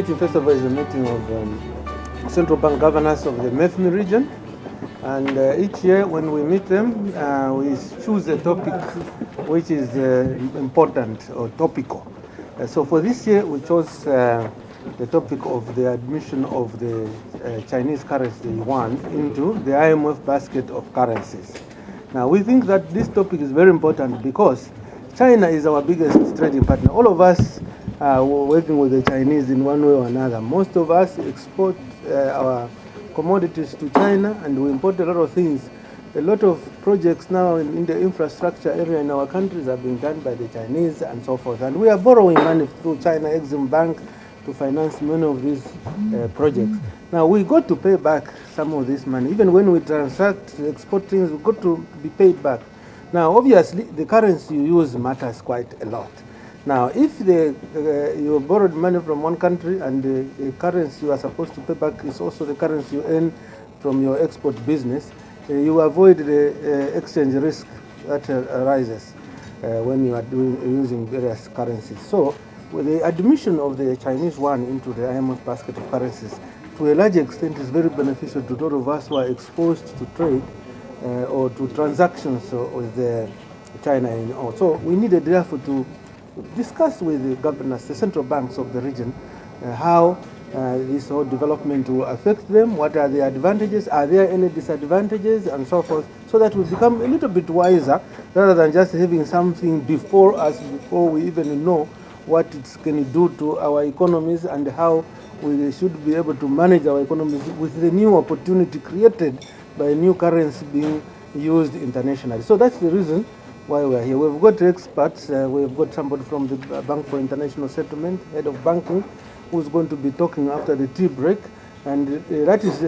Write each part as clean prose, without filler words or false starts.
meeting, first of all, is a meeting of central bank governors of the MEFMI region. And each year when we meet them, we choose a topic which is important or topical. So for this year, we chose the topic of the admission of the Chinese currency Yuan into the IMF basket of currencies. Now, we think that this topic is very important because China is our biggest trading partner. All of us are working with the Chinese in one way or another. Most of us export our commodities to China, and we import a lot of things. A lot of projects now in the infrastructure area in our countries are being done by the Chinese and so forth. And we are borrowing money through China Exim Bank to finance many of these projects. Now, we got to pay back some of this money. Even when we transact, export things, we got to be paid back. Now, obviously, the currency you use matters quite a lot. Now, if you borrowed money from one country and the currency you are supposed to pay back is also the currency you earn from your export business, you avoid the exchange risk that arises when you are using various currencies. So, with the admission of the Chinese yuan into the IMF basket of currencies, to a large extent, is very beneficial to those of us who are exposed to trade or to transactions with China. So, we needed, therefore, to discuss with the governors, the central banks of the region, how this whole development will affect them, what are the advantages, are there any disadvantages, and so forth, so that we become a little bit wiser rather than just having something before us before we even know what it's going to do to our economies and how we should be able to manage our economies with the new opportunity created by a new currency being used internationally. So that's the reason why we're here. We've got experts. We've got somebody from the Bank for International Settlement, head of banking, who's going to be talking after the tea break. And that is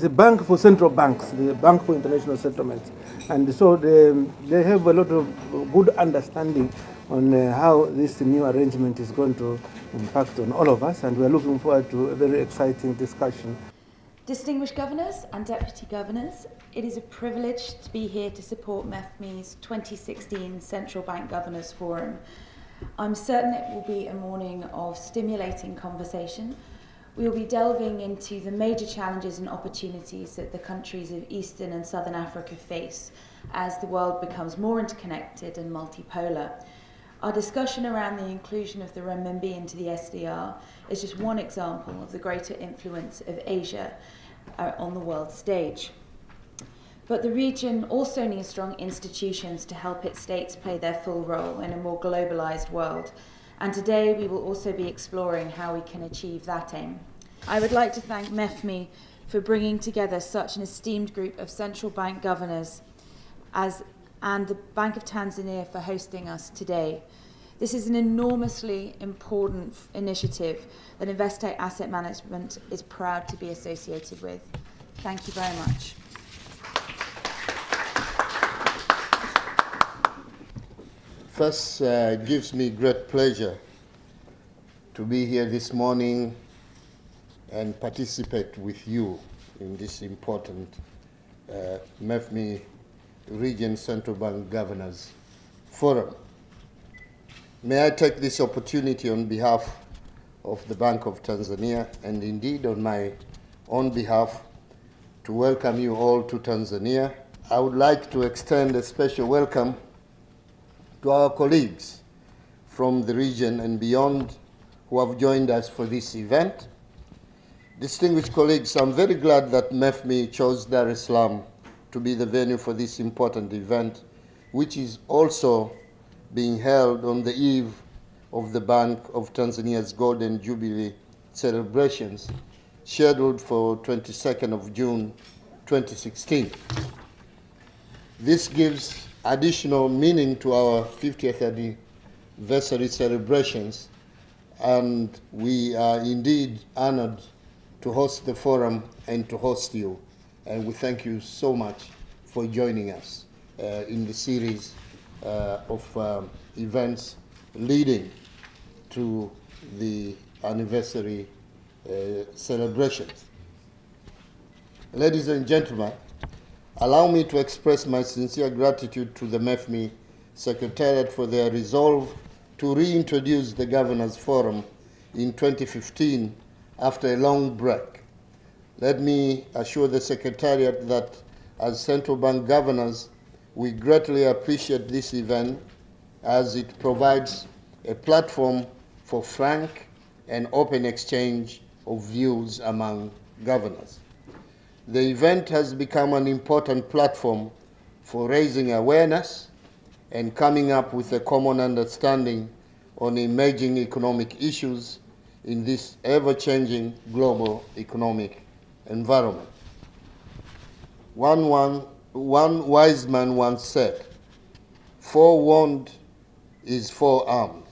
the Bank for Central Banks, the Bank for International Settlements. And so they have a lot of good understanding on how this new arrangement is going to impact on all of us. And we're looking forward to a very exciting discussion. Distinguished Governors and Deputy Governors, it is a privilege to be here to support MEFMI's 2016 Central Bank Governors Forum. I'm certain it will be a morning of stimulating conversation. We will be delving into the major challenges and opportunities that the countries of Eastern and Southern Africa face as the world becomes more interconnected and multipolar. Our discussion around the inclusion of the renminbi into the SDR is just one example of the greater influence of Asia on the world stage. But the region also needs strong institutions to help its states play their full role in a more globalized world. And today we will also be exploring how we can achieve that aim. I would like to thank MEFMI for bringing together such an esteemed group of central bank governors and the Bank of Tanzania for hosting us today. This is an enormously important initiative that Investec Asset Management is proud to be associated with. Thank you very much. First, it gives me great pleasure to be here this morning and participate with you in this important MEFMI Region Central Bank Governors Forum. May I take this opportunity on behalf of the Bank of Tanzania and indeed on my own behalf to welcome you all to Tanzania. I would like to extend a special welcome to our colleagues from the region and beyond who have joined us for this event. Distinguished colleagues, I'm very glad that MEFMI chose Dar es Salaam to be the venue for this important event, which is also being held on the eve of the Bank of Tanzania's Golden Jubilee celebrations, scheduled for 22nd of June 2016. This gives additional meaning to our 50th anniversary celebrations, and we are indeed honored to host the forum and to host you. And we thank you so much for joining us in the series of events leading to the anniversary celebrations. Ladies and gentlemen, allow me to express my sincere gratitude to the MEFMI Secretariat for their resolve to reintroduce the Governors Forum in 2015 after a long break. Let me assure the Secretariat that as central bank governors, we greatly appreciate this event as it provides a platform for frank and open exchange of views among governors. The event has become an important platform for raising awareness and coming up with a common understanding on emerging economic issues in this ever-changing global economic environment. One wise man once said, "Forewarned is forearmed,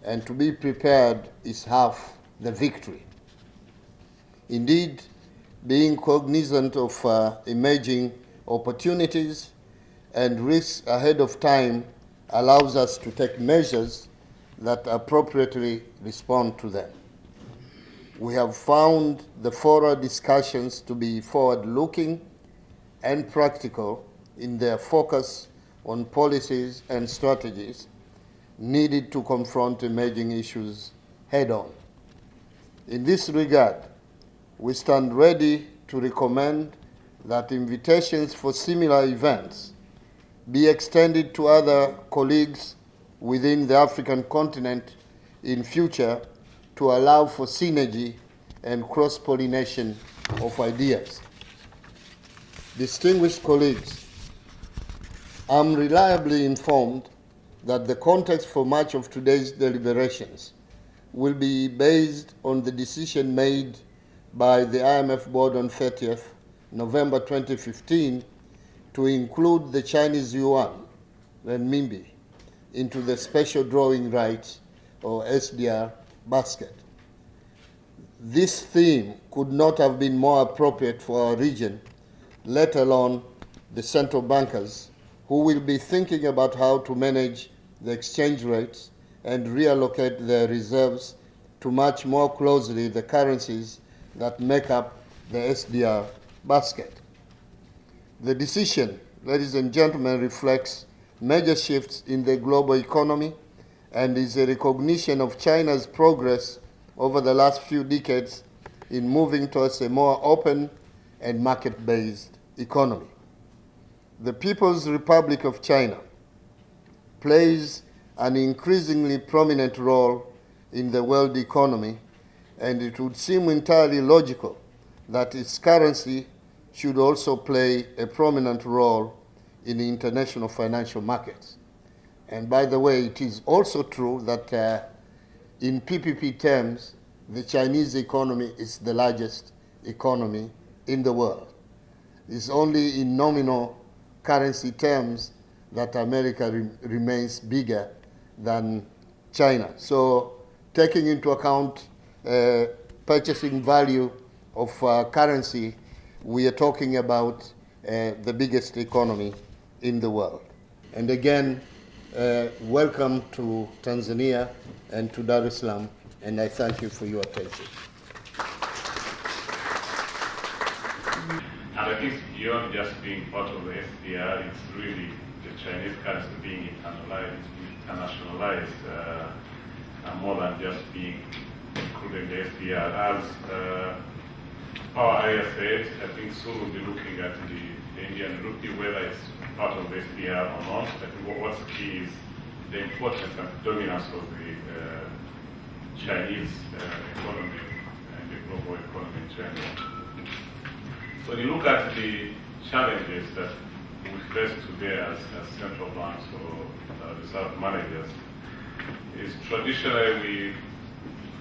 and to be prepared is half the victory." Indeed, being cognizant of emerging opportunities and risks ahead of time allows us to take measures that appropriately respond to them. We have found the fora discussions to be forward-looking and practical in their focus on policies and strategies needed to confront emerging issues head-on. In this regard, we stand ready to recommend that invitations for similar events be extended to other colleagues within the African continent in future to allow for synergy and cross-pollination of ideas. Distinguished colleagues, I'm reliably informed that the context for much of today's deliberations will be based on the decision made by the IMF board on 30th November 2015 to include the Chinese Yuan, renminbi, into the special drawing rights or SDR basket. This theme could not have been more appropriate for our region, let alone the central bankers who will be thinking about how to manage the exchange rates and reallocate their reserves to match more closely the currencies that make up the SDR basket. The decision, ladies and gentlemen, reflects major shifts in the global economy and is a recognition of China's progress over the last few decades in moving towards a more open and market-based economy. The People's Republic of China plays an increasingly prominent role in the world economy, and it would seem entirely logical that its currency should also play a prominent role in the international financial markets. And by the way, it is also true that in PPP terms, the Chinese economy is the largest economy in the world. It's only in nominal currency terms that America remains bigger than China. So taking into account purchasing value of currency, we are talking about the biggest economy in the world. And again, welcome to Tanzania and to Dar es Salaam, and I thank you for your attention. And I think beyond just being part of the SDR, it's really the Chinese currency being internationalized, more than just being included in the SDR. As our area said, I think soon we'll be looking at the Indian rupee, whether it's part of the SDR or not. I think what's key is the importance and dominance of the Chinese economy and the global economy in general. So when you look at the challenges that we face today as central banks or reserve managers, is traditionally we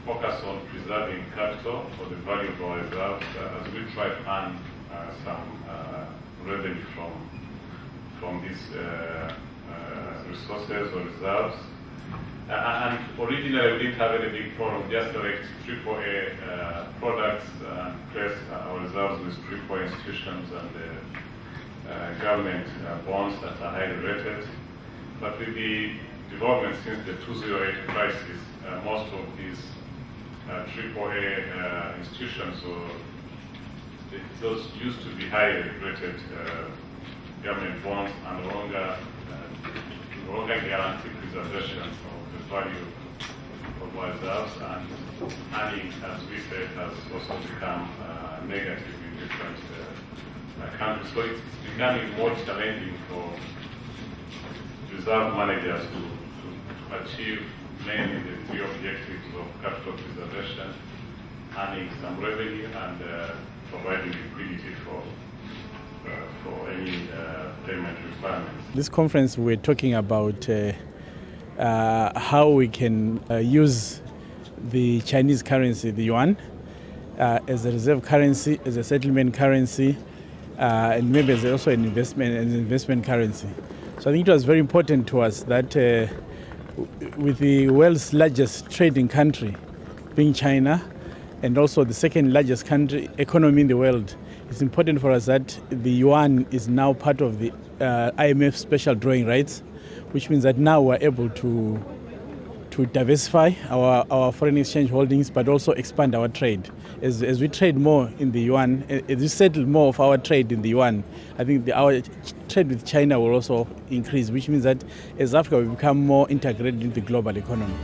focus on preserving capital for the value of our reserves as we try to earn some revenue from these resources or reserves. And originally we didn't have any big problem, just select AAA products and place our reserves with AAA institutions and government bonds that are highly rated. But with the development since the 2008 crisis, most of these AAA institutions, or those used to be highly rated government bonds, and no longer guarantee preservation of the value for reserves, and earning, as we said, has also become negative in different countries. So it's becoming more challenging for reserve managers to achieve mainly the three objectives of capital preservation, earning some revenue, and providing liquidity for any payment requirements. This conference, we're talking about how we can use the Chinese currency, the yuan, as a reserve currency, as a settlement currency, and maybe as also an investment currency. So I think it was very important to us that with the world's largest trading country being China, and also the second largest economy in the world, it's important for us that the yuan is now part of the IMF special drawing rights, which means that now we're able to diversify our foreign exchange holdings, but also expand our trade. As we trade more in the yuan, as we settle more of our trade in the yuan, I think our trade with China will also increase, which means that as Africa, we become more integrated into the global economy.